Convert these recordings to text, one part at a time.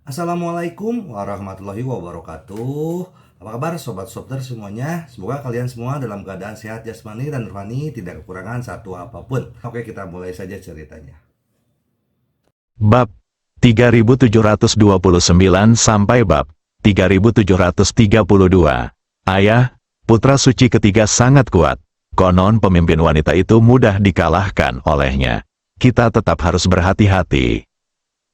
Assalamualaikum warahmatullahi wabarakatuh. Apa kabar sobat Sopter semuanya? Semoga kalian semua dalam keadaan sehat jasmani dan rohani, tidak kekurangan satu apapun. Oke, kita mulai saja ceritanya. Bab 3729 sampai bab 3732. Ayah, putra suci ketiga sangat kuat. Konon pemimpin wanita itu mudah dikalahkan olehnya. Kita tetap harus berhati-hati,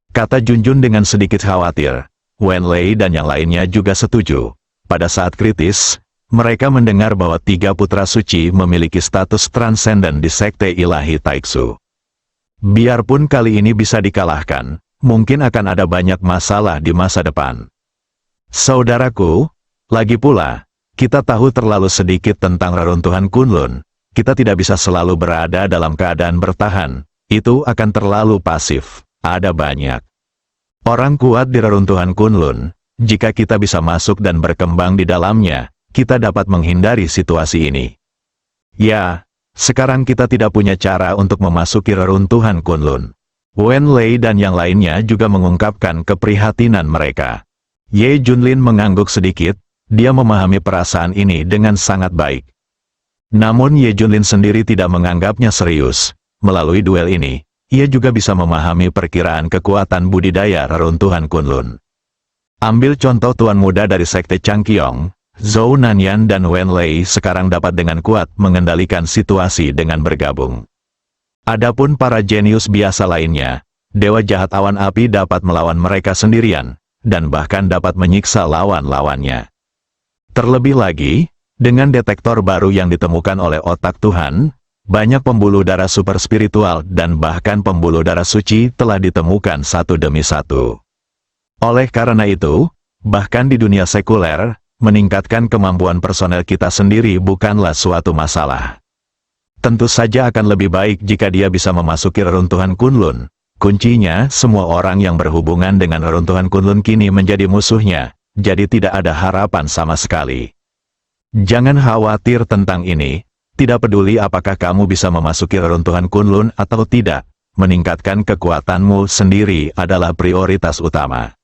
kata Junjun dengan sedikit khawatir. Wenlei dan yang lainnya juga setuju. Pada saat kritis, mereka mendengar bahwa tiga putra suci memiliki status transenden di Sekte Ilahi Taiksu. Biarpun kali ini bisa dikalahkan, mungkin akan ada banyak masalah di masa depan. Saudaraku, lagi pula, kita tahu terlalu sedikit tentang reruntuhan Kunlun. Kita tidak bisa selalu berada dalam keadaan bertahan. Itu akan terlalu pasif. Ada banyak orang kuat di reruntuhan Kunlun. Jika kita bisa masuk dan berkembang di dalamnya, kita dapat menghindari situasi ini. Ya, sekarang kita tidak punya cara untuk memasuki reruntuhan Kunlun. Wenlei dan yang lainnya juga mengungkapkan keprihatinan mereka. Ye Junlin mengangguk sedikit. Dia memahami perasaan ini dengan sangat baik. Namun Ye Junlin sendiri tidak menganggapnya serius. Melalui duel ini, ia juga bisa memahami perkiraan kekuatan budidaya reruntuhan Kunlun. Ambil contoh tuan muda dari Sekte Changqiong, Zhou Nanyan dan Wenlei sekarang dapat dengan kuat mengendalikan situasi dengan bergabung. Adapun para jenius biasa lainnya, dewa jahat awan api dapat melawan mereka sendirian, dan bahkan dapat menyiksa lawan-lawannya. Terlebih lagi, dengan detektor baru yang ditemukan oleh otak Tuhan, banyak pembuluh darah super spiritual dan bahkan pembuluh darah suci telah ditemukan satu demi satu. Oleh karena itu, bahkan di dunia sekuler, meningkatkan kemampuan personel kita sendiri bukanlah suatu masalah. Tentu saja akan lebih baik jika dia bisa memasuki reruntuhan Kunlun. Kuncinya, semua orang yang berhubungan dengan reruntuhan Kunlun kini menjadi musuhnya. Jadi tidak ada harapan sama sekali. Jangan khawatir tentang ini, tidak peduli apakah kamu bisa memasuki reruntuhan Kunlun atau tidak, meningkatkan kekuatanmu sendiri adalah prioritas utama.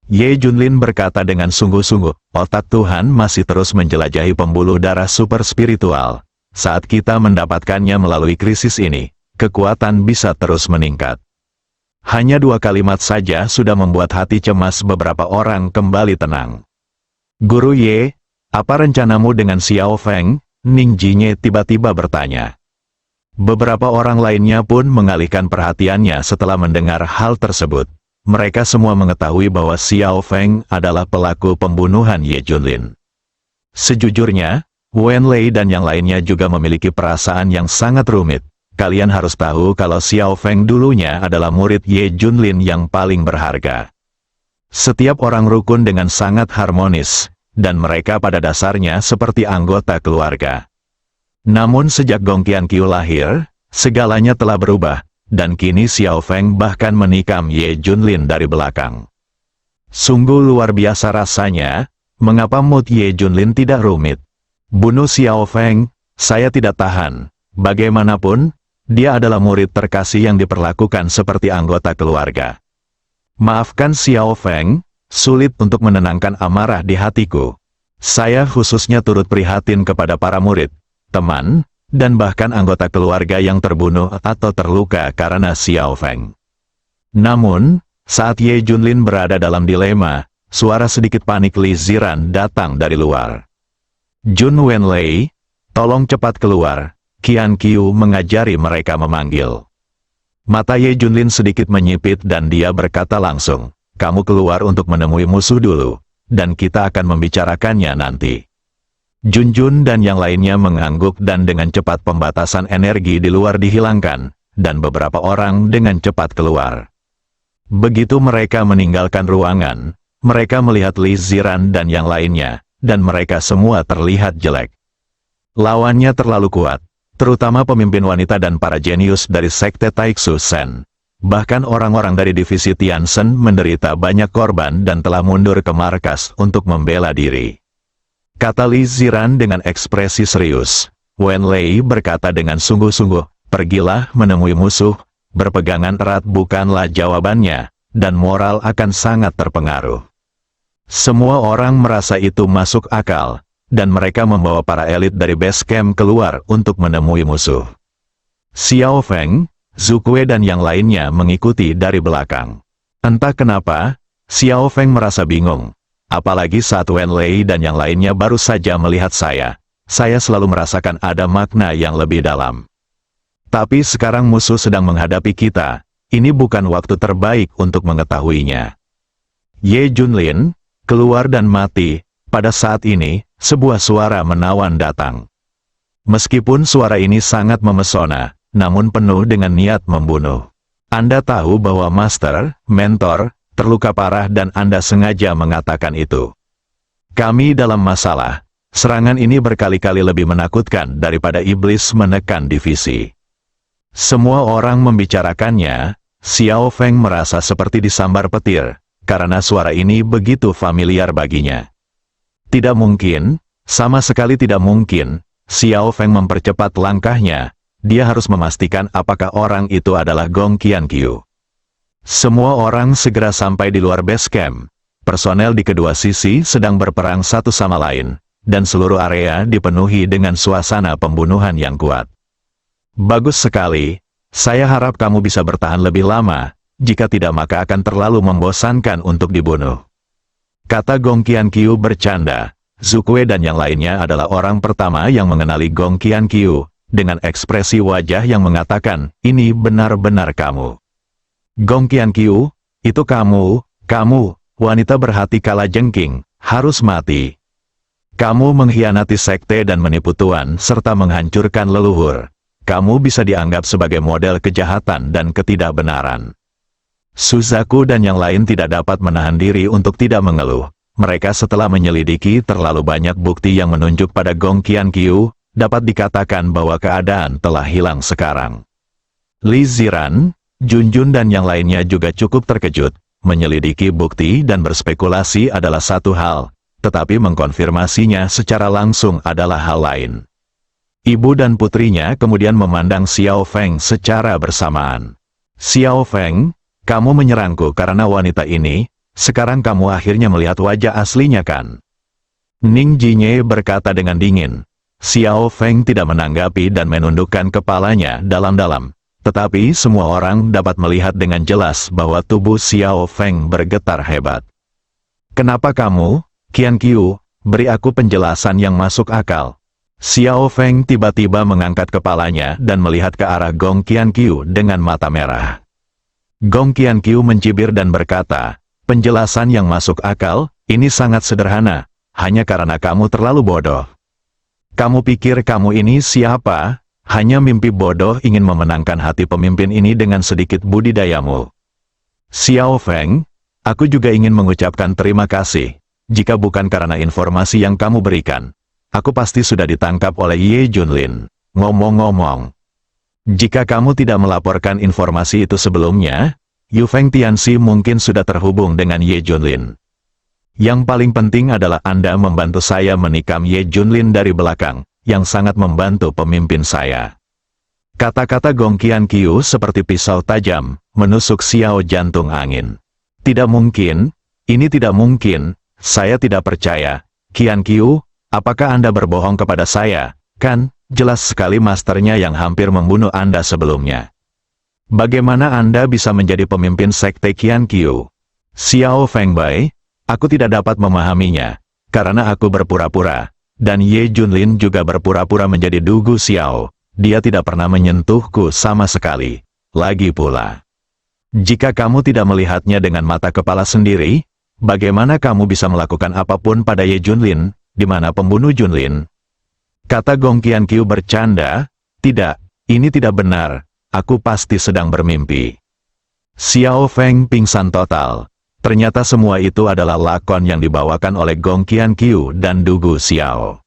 Ye Junlin berkata dengan sungguh-sungguh, otak Tuhan masih terus menjelajahi pembuluh darah super spiritual. Saat kita mendapatkannya melalui krisis ini, kekuatan bisa terus meningkat. Hanya 2 kalimat saja sudah membuat hati cemas beberapa orang kembali tenang. Guru Ye, apa rencanamu dengan Xiao Feng? Ning Jinye tiba-tiba bertanya. Beberapa orang lainnya pun mengalihkan perhatiannya setelah mendengar hal tersebut. Mereka semua mengetahui bahwa Xiao Feng adalah pelaku pembunuhan Ye Junlin. Sejujurnya, Wenlei dan yang lainnya juga memiliki perasaan yang sangat rumit. Kalian harus tahu kalau Xiao Feng dulunya adalah murid Ye Junlin yang paling berharga. Setiap orang rukun dengan sangat harmonis, dan mereka pada dasarnya seperti anggota keluarga. Namun sejak Gong Qianqiu lahir, segalanya telah berubah, dan kini Xiao Feng bahkan menikam Ye Junlin dari belakang. Sungguh luar biasa rasanya, mengapa mood Ye Junlin tidak rumit? Bunuh Xiao Feng, saya tidak tahan. Bagaimanapun, dia adalah murid terkasih yang diperlakukan seperti anggota keluarga. Maafkan Xiao Feng, sulit untuk menenangkan amarah di hatiku. Saya khususnya turut prihatin kepada para murid, teman, dan bahkan anggota keluarga yang terbunuh atau terluka karena Xiao Feng. Namun, saat Ye Junlin berada dalam dilema, suara sedikit panik Li Ziran datang dari luar. Jun Wenlei, tolong cepat keluar. Qianqiu mengajari mereka memanggil. Mata Ye Junlin sedikit menyipit dan dia berkata langsung, kamu keluar untuk menemui musuh dulu, dan kita akan membicarakannya nanti. Junjun dan yang lainnya mengangguk dan dengan cepat pembatasan energi di luar dihilangkan, dan beberapa orang dengan cepat keluar. Begitu mereka meninggalkan ruangan, mereka melihat Li Ziran dan yang lainnya, dan mereka semua terlihat jelek. Lawannya terlalu kuat. Terutama pemimpin wanita dan para jenius dari Sekte Taiksu Sen. Bahkan orang-orang dari divisi Tiansen menderita banyak korban dan telah mundur ke markas untuk membela diri. Kata Li Ziran dengan ekspresi serius. Wenlei berkata dengan sungguh-sungguh, pergilah menemui musuh, berpegangan erat bukanlah jawabannya, dan moral akan sangat terpengaruh. Semua orang merasa itu masuk akal, dan mereka membawa para elit dari base camp keluar untuk menemui musuh. Xiao Feng, Zukue dan yang lainnya mengikuti dari belakang. Entah kenapa, Xiao Feng merasa bingung. Apalagi saat Wen Lei dan yang lainnya baru saja melihat saya selalu merasakan ada makna yang lebih dalam. Tapi sekarang musuh sedang menghadapi kita, ini bukan waktu terbaik untuk mengetahuinya. Ye Junlin, keluar dan mati. Pada saat ini, sebuah suara menawan datang. Meskipun suara ini sangat memesona, namun penuh dengan niat membunuh. Anda tahu bahwa Master, Mentor, terluka parah dan Anda sengaja mengatakan itu. Kami dalam masalah. Serangan ini berkali-kali lebih menakutkan daripada iblis menekan divisi. Semua orang membicarakannya. Xiao Feng merasa seperti disambar petir, karena suara ini begitu familiar baginya. Tidak mungkin, sama sekali tidak mungkin, Xiao Feng mempercepat langkahnya. Dia harus memastikan apakah orang itu adalah Gong Qianqiu. Semua orang segera sampai di luar base camp. Personel di kedua sisi sedang berperang satu sama lain, dan seluruh area dipenuhi dengan suasana pembunuhan yang kuat. Bagus sekali, saya harap kamu bisa bertahan lebih lama, jika tidak maka akan terlalu membosankan untuk dibunuh. Kata Gong Qianqiu bercanda. Zukue dan yang lainnya adalah orang pertama yang mengenali Gong Qianqiu, dengan ekspresi wajah yang mengatakan, ini benar-benar kamu. Gong Qianqiu, itu kamu, wanita berhati kalajengking, harus mati. Kamu mengkhianati sekte dan menipu tuan serta menghancurkan leluhur. Kamu bisa dianggap sebagai model kejahatan dan ketidakbenaran. Suzaku dan yang lain tidak dapat menahan diri untuk tidak mengeluh. Mereka setelah menyelidiki terlalu banyak bukti yang menunjuk pada Gong Qianqiu, dapat dikatakan bahwa keadaan telah hilang sekarang. Li Ziran, Junjun dan yang lainnya juga cukup terkejut. Menyelidiki bukti dan berspekulasi adalah satu hal, tetapi mengkonfirmasinya secara langsung adalah hal lain. Ibu dan putrinya kemudian memandang Xiao Feng secara bersamaan. Xiao Feng, kamu menyerangku karena wanita ini, sekarang kamu akhirnya melihat wajah aslinya kan? Ning Jinye berkata dengan dingin. Xiao Feng tidak menanggapi dan menundukkan kepalanya dalam-dalam. Tetapi semua orang dapat melihat dengan jelas bahwa tubuh Xiao Feng bergetar hebat. Kenapa kamu, Qianqiu, beri aku penjelasan yang masuk akal. Xiao Feng tiba-tiba mengangkat kepalanya dan melihat ke arah Gong Qianqiu dengan mata merah. Gong Qianqiu mencibir dan berkata, penjelasan yang masuk akal, ini sangat sederhana, hanya karena kamu terlalu bodoh. Kamu pikir kamu ini siapa? Hanya mimpi bodoh ingin memenangkan hati pemimpin ini dengan sedikit budidayamu. Xiao Feng, aku juga ingin mengucapkan terima kasih. Jika bukan karena informasi yang kamu berikan, aku pasti sudah ditangkap oleh Ye Junlin. Ngomong-ngomong, jika kamu tidak melaporkan informasi itu sebelumnya, Yu Feng Tianxi mungkin sudah terhubung dengan Ye Junlin. Yang paling penting adalah Anda membantu saya menikam Ye Junlin dari belakang, yang sangat membantu pemimpin saya. Kata-kata Gong Qianqiu seperti pisau tajam, menusuk Xiao jantung angin. Tidak mungkin, ini tidak mungkin, saya tidak percaya. Qianqiu, apakah Anda berbohong kepada saya? Kan, jelas sekali masternya yang hampir membunuh Anda sebelumnya. Bagaimana Anda bisa menjadi pemimpin sekte Qianqiu? Xiao Fengbai, aku tidak dapat memahaminya, karena aku berpura-pura. Dan Ye Junlin juga berpura-pura menjadi Dugu Xiao. Dia tidak pernah menyentuhku sama sekali. Lagi pula, jika kamu tidak melihatnya dengan mata kepala sendiri, bagaimana kamu bisa melakukan apapun pada Ye Junlin, di mana pembunuh Junlin? Kata Gong Qianqiu bercanda, tidak, ini tidak benar, aku pasti sedang bermimpi. Xiao Feng pingsan total. Ternyata semua itu adalah lakon yang dibawakan oleh Gong Qianqiu dan Dugu Xiao.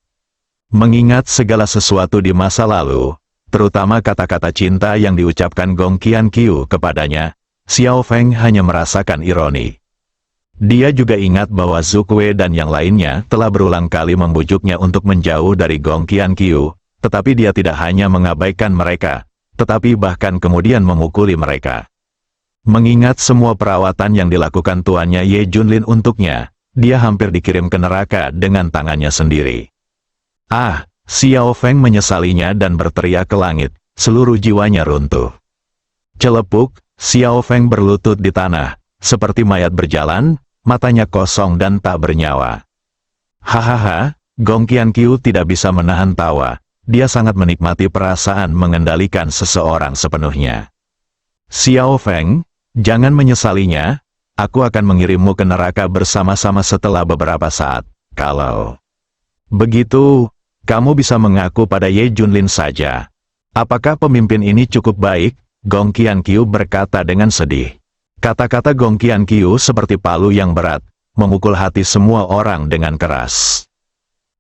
Mengingat segala sesuatu di masa lalu, terutama kata-kata cinta yang diucapkan Gong Qianqiu kepadanya, Xiao Feng hanya merasakan ironi. Dia juga ingat bahwa Zukue dan yang lainnya telah berulang kali membujuknya untuk menjauh dari Gong Qianqiu, tetapi dia tidak hanya mengabaikan mereka, tetapi bahkan kemudian memukuli mereka. Mengingat semua perawatan yang dilakukan tuannya Ye Junlin untuknya, dia hampir dikirim ke neraka dengan tangannya sendiri. Ah, Xiao Feng menyesalinya dan berteriak ke langit, seluruh jiwanya runtuh. Celepuk, Xiao Feng berlutut di tanah, seperti mayat berjalan, matanya kosong dan tak bernyawa. Hahaha, Gong Qianqiu tidak bisa menahan tawa, dia sangat menikmati perasaan mengendalikan seseorang sepenuhnya. Xiao Feng, jangan menyesalinya, aku akan mengirimmu ke neraka bersama-sama setelah beberapa saat. Kalau begitu, kamu bisa mengaku pada Ye Junlin saja. Apakah pemimpin ini cukup baik? Gong Qianqiu berkata dengan sedih. Kata-kata Gong Qianqiu seperti palu yang berat, memukul hati semua orang dengan keras.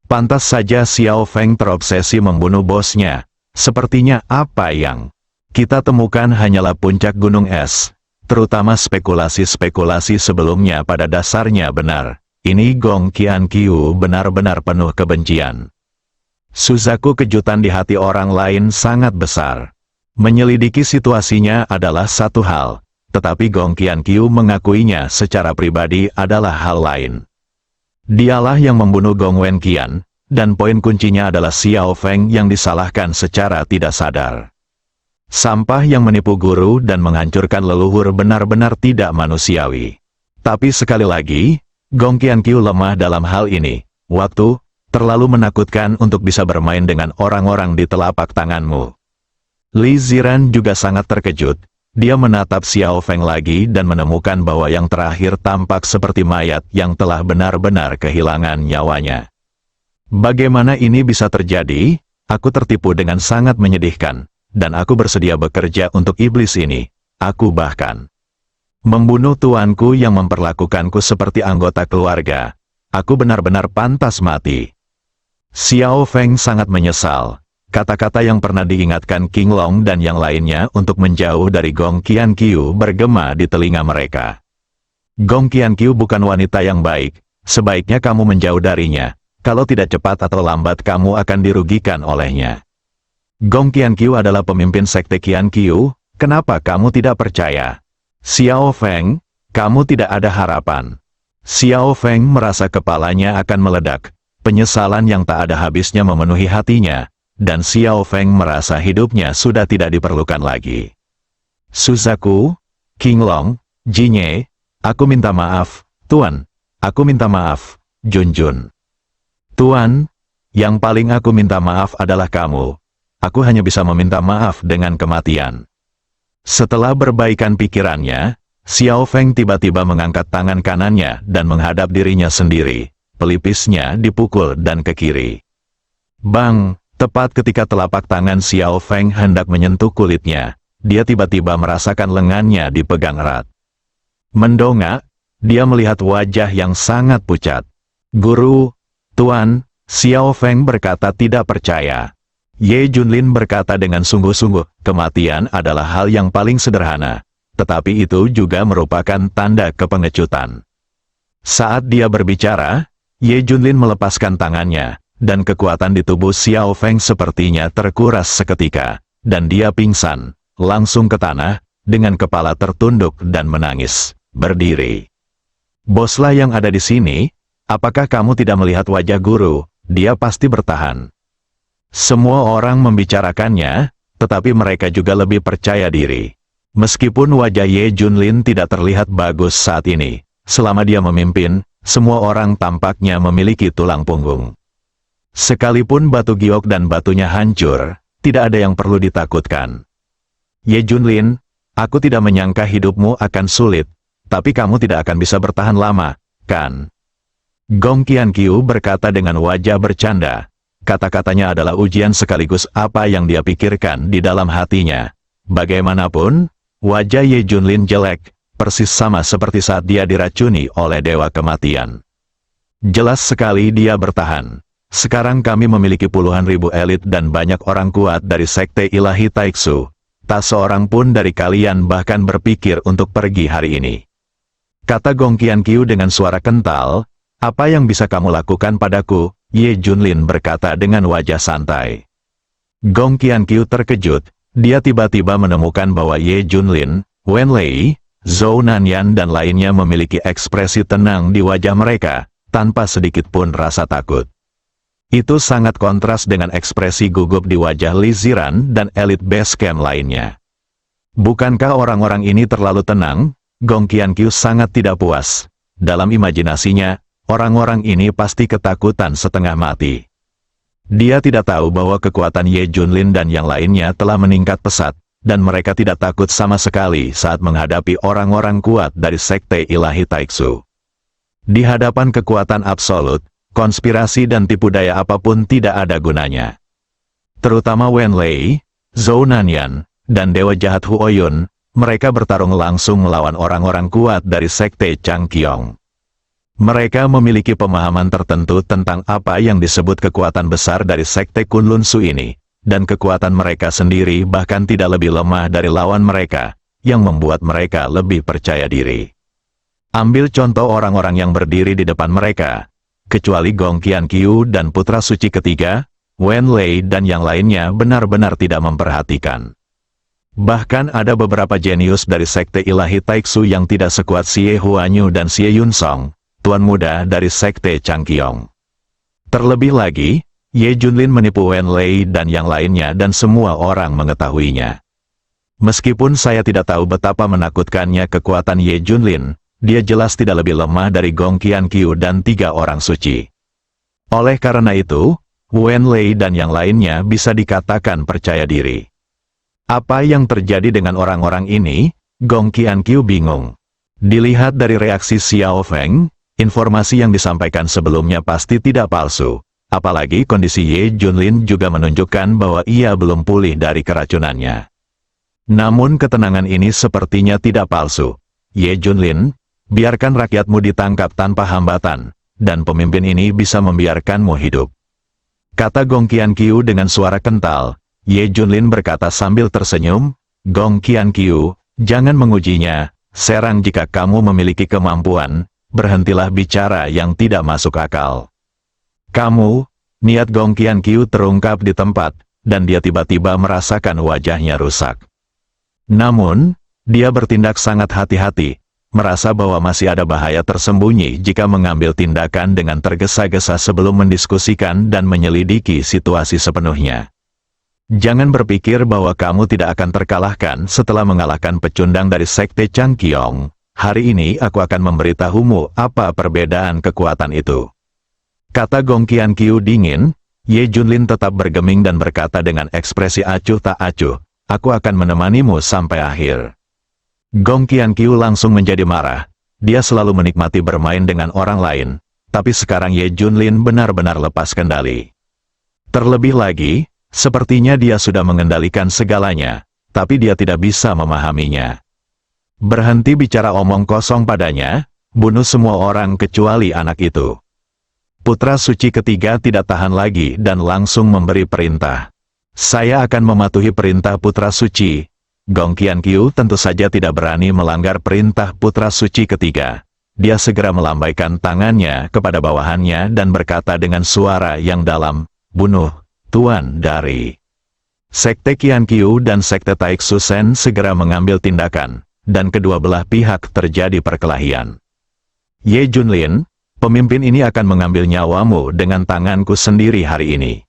Pantas saja Xiao Feng terobsesi membunuh bosnya. Sepertinya apa yang kita temukan hanyalah puncak gunung es. Terutama spekulasi-spekulasi sebelumnya pada dasarnya benar. Ini Gong Qianqiu benar-benar penuh kebencian. Suzaku, kejutan di hati orang lain sangat besar. Menyelidiki situasinya adalah satu hal, tetapi Gong Qianqiu mengakuinya secara pribadi adalah hal lain. Dialah yang membunuh Gong Wenqian, dan poin kuncinya adalah Xiao Feng yang disalahkan secara tidak sadar. Sampah yang menipu guru dan menghancurkan leluhur benar-benar tidak manusiawi. Tapi sekali lagi, Gong Qianqiu lemah dalam hal ini. Waktu terlalu menakutkan untuk bisa bermain dengan orang-orang di telapak tanganmu. Li Ziran juga sangat terkejut. Dia menatap Xiao Feng lagi dan menemukan bahwa yang terakhir tampak seperti mayat yang telah benar-benar kehilangan nyawanya. Bagaimana ini bisa terjadi? Aku tertipu dengan sangat menyedihkan. Dan aku bersedia bekerja untuk iblis ini. Aku bahkan membunuh tuanku yang memperlakukanku seperti anggota keluarga. Aku benar-benar pantas mati. Xiao Feng sangat menyesal. Kata-kata yang pernah diingatkan King Long dan yang lainnya untuk menjauh dari Gong Qianqiu bergema di telinga mereka. Gong Qianqiu bukan wanita yang baik. Sebaiknya kamu menjauh darinya. Kalau tidak cepat atau lambat kamu akan dirugikan olehnya. Gong Qianqiu adalah pemimpin sekte Qianqiu, kenapa kamu tidak percaya? Xiao Feng, kamu tidak ada harapan. Xiao Feng merasa kepalanya akan meledak, penyesalan yang tak ada habisnya memenuhi hatinya, dan Xiao Feng merasa hidupnya sudah tidak diperlukan lagi. Suzaku, King Long, Jinye, aku minta maaf, Tuan, aku minta maaf, Junjun. Tuan, yang paling aku minta maaf adalah kamu. Aku hanya bisa meminta maaf dengan kematian. Setelah berbaikan pikirannya, Xiao Feng tiba-tiba mengangkat tangan kanannya dan menghadap dirinya sendiri. Pelipisnya dipukul dan ke kiri. Bang, tepat ketika telapak tangan Xiao Feng hendak menyentuh kulitnya, dia tiba-tiba merasakan lengannya dipegang erat. Mendongak, dia melihat wajah yang sangat pucat. Guru, Tuan, Xiao Feng berkata tidak percaya. Ye Junlin berkata dengan sungguh-sungguh, kematian adalah hal yang paling sederhana, tetapi itu juga merupakan tanda kepengecutan. Saat dia berbicara, Ye Junlin melepaskan tangannya, dan kekuatan di tubuh Xiao Feng sepertinya terkuras seketika, dan dia pingsan, langsung ke tanah, dengan kepala tertunduk dan menangis, berdiri. Boslah yang ada di sini, apakah kamu tidak melihat wajah guru? Dia pasti bertahan. Semua orang membicarakannya, tetapi mereka juga lebih percaya diri. Meskipun wajah Ye Junlin tidak terlihat bagus saat ini, selama dia memimpin, semua orang tampaknya memiliki tulang punggung. Sekalipun batu giok dan batunya hancur, tidak ada yang perlu ditakutkan. Ye Junlin, aku tidak menyangka hidupmu akan sulit, tapi kamu tidak akan bisa bertahan lama, kan? Gong Qianqiu berkata dengan wajah bercanda. Kata-katanya adalah ujian sekaligus apa yang dia pikirkan di dalam hatinya. Bagaimanapun, wajah Ye Junlin jelek, persis sama seperti saat dia diracuni oleh Dewa Kematian. Jelas sekali dia bertahan. Sekarang kami memiliki puluhan ribu elit dan banyak orang kuat dari Sekte Ilahi Taiksu. Tak seorang pun dari kalian bahkan berpikir untuk pergi hari ini. Kata Gong Qianqiu dengan suara kental, apa yang bisa kamu lakukan padaku? Ye Junlin berkata dengan wajah santai. Gong Qianqiu terkejut, dia tiba-tiba menemukan bahwa Ye Junlin, Wen Lei, Zhou Nanyan dan lainnya memiliki ekspresi tenang di wajah mereka, tanpa sedikit pun rasa takut. Itu sangat kontras dengan ekspresi gugup di wajah Li Ziran dan elit base camp lainnya. Bukankah orang-orang ini terlalu tenang? Gong Qianqiu sangat tidak puas. Dalam imajinasinya, orang-orang ini pasti ketakutan setengah mati. Dia tidak tahu bahwa kekuatan Ye Junlin dan yang lainnya telah meningkat pesat, dan mereka tidak takut sama sekali saat menghadapi orang-orang kuat dari Sekte Ilahi Taiksu. Di hadapan kekuatan absolut, konspirasi dan tipu daya apapun tidak ada gunanya. Terutama Wen Lei, Zhou Nanyan, dan Dewa Jahat Huoyun, mereka bertarung langsung melawan orang-orang kuat dari Sekte Changqiong. Mereka memiliki pemahaman tertentu tentang apa yang disebut kekuatan besar dari Sekte Kunlun Su ini, dan kekuatan mereka sendiri bahkan tidak lebih lemah dari lawan mereka, yang membuat mereka lebih percaya diri. Ambil contoh orang-orang yang berdiri di depan mereka. Kecuali Gong Qianqiu dan putra suci ketiga, Wen Lei dan yang lainnya benar-benar tidak memperhatikan. Bahkan ada beberapa jenius dari Sekte Ilahi Taiksu yang tidak sekuat Xie Huanyu dan Xie Yunsong, tuan muda dari Sekte Changqiong. Terlebih lagi, Ye Junlin menipu Wen Lei dan yang lainnya dan semua orang mengetahuinya. Meskipun saya tidak tahu betapa menakutkannya kekuatan Ye Junlin, dia jelas tidak lebih lemah dari Gong Qianqiu dan 3 orang suci. Oleh karena itu, Wen Lei dan yang lainnya bisa dikatakan percaya diri. Apa yang terjadi dengan orang-orang ini? Gong Qianqiu bingung. Dilihat dari reaksi Xiao Feng, informasi yang disampaikan sebelumnya pasti tidak palsu. Apalagi kondisi Ye Junlin juga menunjukkan bahwa ia belum pulih dari keracunannya. Namun ketenangan ini sepertinya tidak palsu. Ye Junlin, biarkan rakyatmu ditangkap tanpa hambatan, dan pemimpin ini bisa membiarkanmu hidup. Kata Gong Qianqiu dengan suara kental. Ye Junlin berkata sambil tersenyum, Gong Qianqiu, jangan mengujinya, serang jika kamu memiliki kemampuan, berhentilah bicara yang tidak masuk akal. Kamu, niat Gong Qianqiu terungkap di tempat, dan dia tiba-tiba merasakan wajahnya rusak. Namun, dia bertindak sangat hati-hati, merasa bahwa masih ada bahaya tersembunyi jika mengambil tindakan dengan tergesa-gesa sebelum mendiskusikan dan menyelidiki situasi sepenuhnya. Jangan berpikir bahwa kamu tidak akan terkalahkan setelah mengalahkan pecundang dari Sekte Changqiong. Hari ini aku akan memberitahumu apa perbedaan kekuatan itu. Kata Gong Qianqiu dingin. Ye Junlin tetap bergeming dan berkata dengan ekspresi acuh tak acuh, aku akan menemanimu sampai akhir. Gong Qianqiu langsung menjadi marah. Dia selalu menikmati bermain dengan orang lain, tapi sekarang Ye Junlin benar-benar lepas kendali. Terlebih lagi, sepertinya dia sudah mengendalikan segalanya, tapi dia tidak bisa memahaminya. Berhenti bicara omong kosong padanya, bunuh semua orang kecuali anak itu. Putra suci ketiga tidak tahan lagi dan langsung memberi perintah. Saya akan mematuhi perintah putra suci. Gong Qianqiu tentu saja tidak berani melanggar perintah putra suci ketiga. Dia segera melambaikan tangannya kepada bawahannya dan berkata dengan suara yang dalam, bunuh, tuan dari. Sekte Qianqiu dan Sekte Taiksu Sen segera mengambil tindakan, dan kedua belah pihak terjadi perkelahian. Ye Junlin, pemimpin ini akan mengambil nyawamu dengan tanganku sendiri hari ini.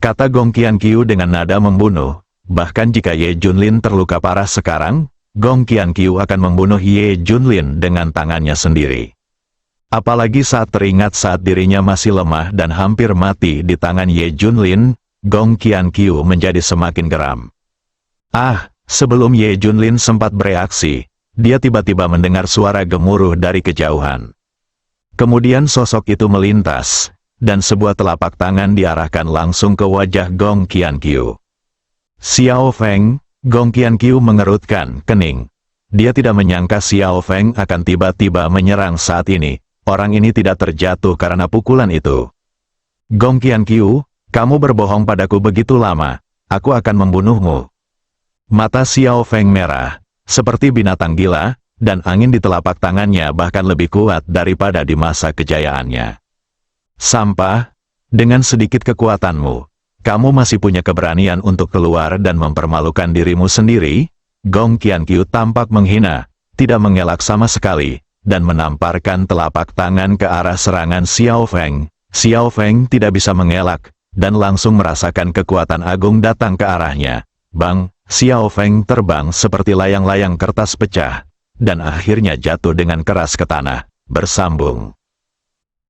Kata Gong Qianqiu dengan nada membunuh. Bahkan jika Ye Junlin terluka parah sekarang, Gong Qianqiu akan membunuh Ye Junlin dengan tangannya sendiri. Apalagi saat teringat saat dirinya masih lemah dan hampir mati di tangan Ye Junlin, Gong Qianqiu menjadi semakin geram. Sebelum Ye Junlin sempat bereaksi, dia tiba-tiba mendengar suara gemuruh dari kejauhan. Kemudian sosok itu melintas, dan sebuah telapak tangan diarahkan langsung ke wajah Gong Qianqiu. Xiao Feng, Gong Qianqiu mengerutkan kening. Dia tidak menyangka Xiao Feng akan tiba-tiba menyerang saat ini. Orang ini tidak terjatuh karena pukulan itu. Gong Qianqiu, kamu berbohong padaku begitu lama. Aku akan membunuhmu. Mata Xiao Feng merah, seperti binatang gila, dan angin di telapak tangannya bahkan lebih kuat daripada di masa kejayaannya. Sampah, dengan sedikit kekuatanmu, kamu masih punya keberanian untuk keluar dan mempermalukan dirimu sendiri? Gong Qianqiu tampak menghina, tidak mengelak sama sekali, dan menamparkan telapak tangan ke arah serangan Xiao Feng. Xiao Feng tidak bisa mengelak, dan langsung merasakan kekuatan agung datang ke arahnya. Bang, Xiao Feng terbang seperti layang-layang kertas pecah, dan akhirnya jatuh dengan keras ke tanah, bersambung.